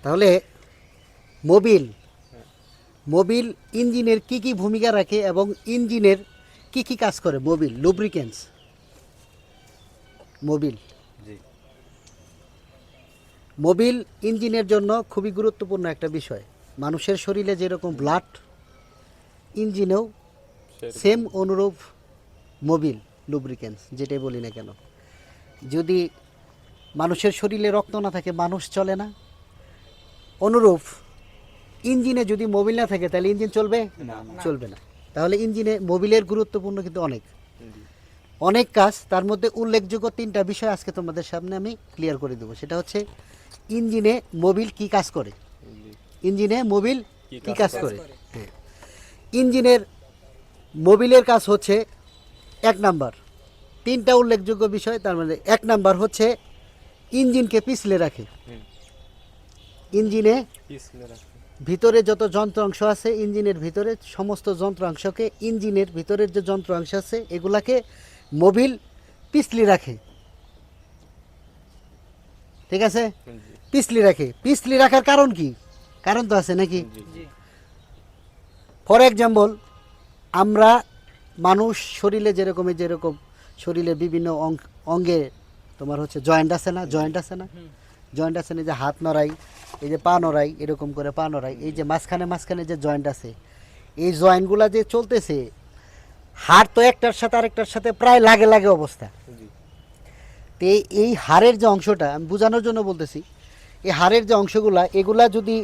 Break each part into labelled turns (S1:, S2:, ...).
S1: তাহলে Mobil Mobil ইঞ্জিনের কি কি ভূমিকা রাখে এবং ইঞ্জিনের কি কি কাজ করে? মোবিল লুব্রিকেন্টস মোবিল
S2: জি
S1: মোবিল ইঞ্জিনের জন্য খুবই গুরুত্বপূর্ণ একটা বিষয়। মানুষের শরীরে যেরকম ব্লাড, ইঞ্জিনেও সেম অনুরূপ মোবিল লুব্রিকেন্টস যেটাই বলি না কেন। যদি মানুষের শরীরে রক্ত না থাকে মানুষ চলে না, অনুরূপ ইঞ্জিনে যদি মোবিল না থাকে তাহলে ইঞ্জিন চলবে চলবে না। তাহলে ইঞ্জিনে মোবিলের গুরুত্বপূর্ণ কিন্তু অনেক অনেক কাজ। তার মধ্যে উল্লেখযোগ্য তিনটা বিষয় আজকে তোমাদের সামনে আমি ক্লিয়ার করে দেবো। সেটা হচ্ছে ইঞ্জিনে মোবিল কি কাজ করে, ইঞ্জিনে মোবিল কি কাজ করে। হ্যাঁ, ইঞ্জিনের মোবিলের কাজ হচ্ছে এক নাম্বার, তিনটা উল্লেখযোগ্য বিষয়। তার মধ্যে এক নাম্বার হচ্ছে ইঞ্জিনকে পিছলে রাখে। ইঞ্জিনে ভিতরে যত যন্ত্রাংশ আছে, ইঞ্জিনের ভিতরে সমস্ত যন্ত্রাংশকে, ইঞ্জিনের ভিতরের যে যন্ত্রাংশ আছে এগুলাকে মোবিল পিছলি রাখে। ঠিক আছে, পিছলি রাখে। পিছলি রাখার কারণ কি? কারণ তো আছে নাকি? ফর এক্সাম্পল, আমরা মানুষ শরীরে যেরকম শরীরে বিভিন্ন অঙ্গে তোমার হচ্ছে জয়েন্ট আছে না, জয়েন্ট আছে না, জয়েন্ট আছে না, যে হাত নড়াই, এই যে পা নড়াই, এরকম করে পা নড়াই, এই যে মাঝখানে যে জয়েন্ট আছে, এই জয়েন্টগুলা যে চলতেছে, হাড় তো একটার সাথে আরেকটার সাথে প্রায় লাগে লাগে অবস্থা। তো এই হাড়ের যে অংশটা, আমি বোঝানোর জন্য বলতেছি, এই হাড়ের যে অংশগুলা, এগুলা যদি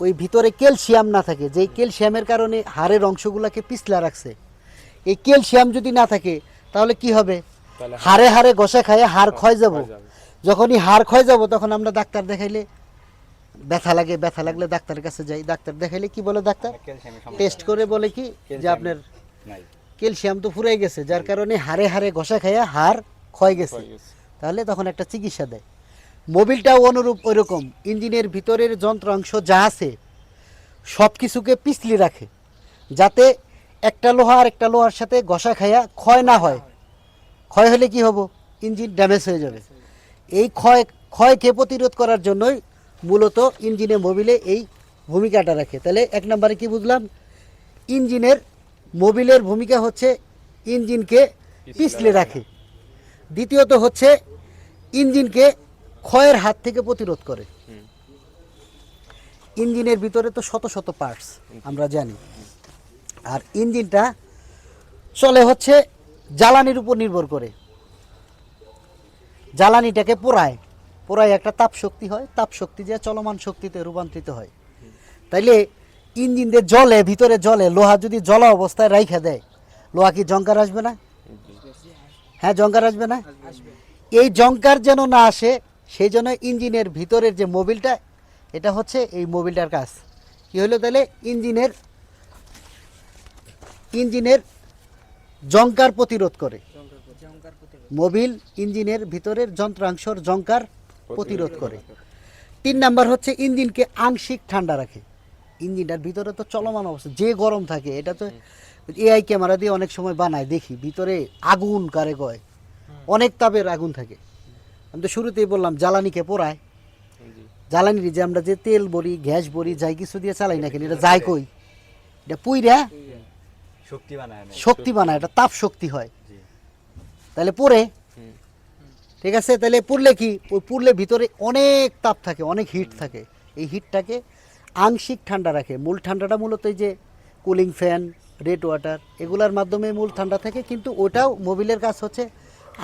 S1: ওই ভিতরে ক্যালসিয়াম না থাকে, যেই ক্যালসিয়ামের কারণে হাড়ের অংশগুলাকে পিছলা রাখছে, এই ক্যালসিয়াম যদি না থাকে তাহলে কি হবে? হাড়ে হাড়ে ঘষা খায় হাড় ক্ষয় যাব। যখনই হাড় ক্ষয় যাব তখন আমরা ডাক্তার দেখাইলে ব্যথা লাগে, ব্যথা লাগলে ডাক্তারের কাছে যাই, ডাক্তার দেখাইলে কি বলে ডাক্তার? টেস্ট করে বলে কি যে আপনার ক্যালসিয়াম তো ফুরাই গেছে, যার কারণে হাড়ে হাড়ে ঘষা খাইয়া হাড় ক্ষয় গেছে। তাহলে তখন একটা চিকিৎসা দেয়। মোবিলটাও অনুরূপ ওইরকম, ইঞ্জিনের ভিতরের যন্ত্রাংশ যা আছে সব কিছুকে পিছলি রাখে, যাতে একটা লোহা আর একটা লোহার সাথে ঘষা খাইয়া ক্ষয় না হয়। ক্ষয় হলে কি হবো? ইঞ্জিন ড্যামেজ হয়ে যাবে। এই ক্ষয়কে প্রতিরোধ করার জন্যই মূলত ইঞ্জিনে মোবিলে এই ভূমিকাটা রাখে। তাহলে এক নম্বরে কি বুঝলাম? ইঞ্জিনের মোবিলের ভূমিকা হচ্ছে ইঞ্জিনকে পিছলে রাখে। দ্বিতীয়ত হচ্ছে ইঞ্জিনকে ক্ষয়ের হাত থেকে প্রতিরোধ করে। ইঞ্জিনের ভিতরে তো শত শত পার্টস আমরা জানি, আর ইঞ্জিনটা চলে হচ্ছে জ্বালানির উপর নির্ভর করে। জ্বালানিটাকে পোড়ায় একটা তাপ শক্তি হয়, তাপ শক্তি যে চলমান শক্তিতে রূপান্তরিত হয়। তাইলে ইঞ্জিন দিয়ে জলে, ভিতরে জলে, লোহা যদি জলা অবস্থায় রাইখা দেয়, লোহা কি জংকার আসবে না? হ্যাঁ, জংকার আসবে না? এই জংকার যেন না আসে সেই জন্য ইঞ্জিনের ভিতরের যে মোবিলটা, এটা হচ্ছে এই মোবিলটার কাজ। কি হলো তাহলে? ইঞ্জিনের জংকার প্রতিরোধ করে। মোবিল ইঞ্জিনের ভিতরের যন্ত্রাংশর জংকার প্রতিরোধ করে। 3 নাম্বার হচ্ছে ইঞ্জিনকে আংশিক ঠান্ডা রাখে। ইঞ্জিনটার ভিতরে তো চলমান অবস্থা, যে গরম থাকে, এটা তো এআই ক্যামেরা দিয়ে অনেক সময় বানায়, দেখি ভিতরে আগুন কারে কয়, অনেক তাপের আগুন থাকে। আমি তো শুরুতেই বললাম জ্বালানিকে পোড়ায়। জ্বালানির যে আমরা যে তেল বলি, গ্যাস বলি, যাই কিছু দিয়ে চালাই না কেন, এটা যায় কই? এটা পুইরা শক্তি বানায়, এটা তাপ শক্তি হয়। তাহলে পড়ে, ঠিক আছে, তাহলে পুড়লে কি? ওই পুড়লে ভিতরে অনেক তাপ থাকে, অনেক হিট থাকে। এই হিটটাকে আংশিক ঠান্ডা রাখে। মূল ঠান্ডাটা মূলত এই যে কুলিং ফ্যান, রেড ওয়াটার, এগুলার মাধ্যমে মূল ঠান্ডা থাকে, কিন্তু ওটাও মোবিলের কাজ হচ্ছে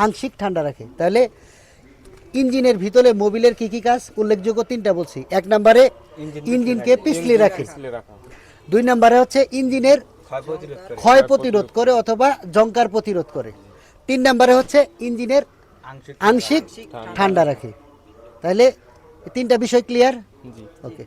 S1: আংশিক ঠান্ডা রাখে। তাহলে ইঞ্জিনের ভিতরে মোবিলের কি কি কাজ? উল্লেখযোগ্য 3টা বলছি। 1 নম্বরে ইঞ্জিনকে পিছলে রাখে। 2 নম্বরে হচ্ছে ইঞ্জিনের ক্ষয় প্রতিরোধ করে অথবা জংকার প্রতিরোধ করে। 3 নম্বরে হচ্ছে ইঞ্জিনের আংশিক ঠান্ডা রাখে। তাহলে 3টা বিষয় ক্লিয়ার? ওকে।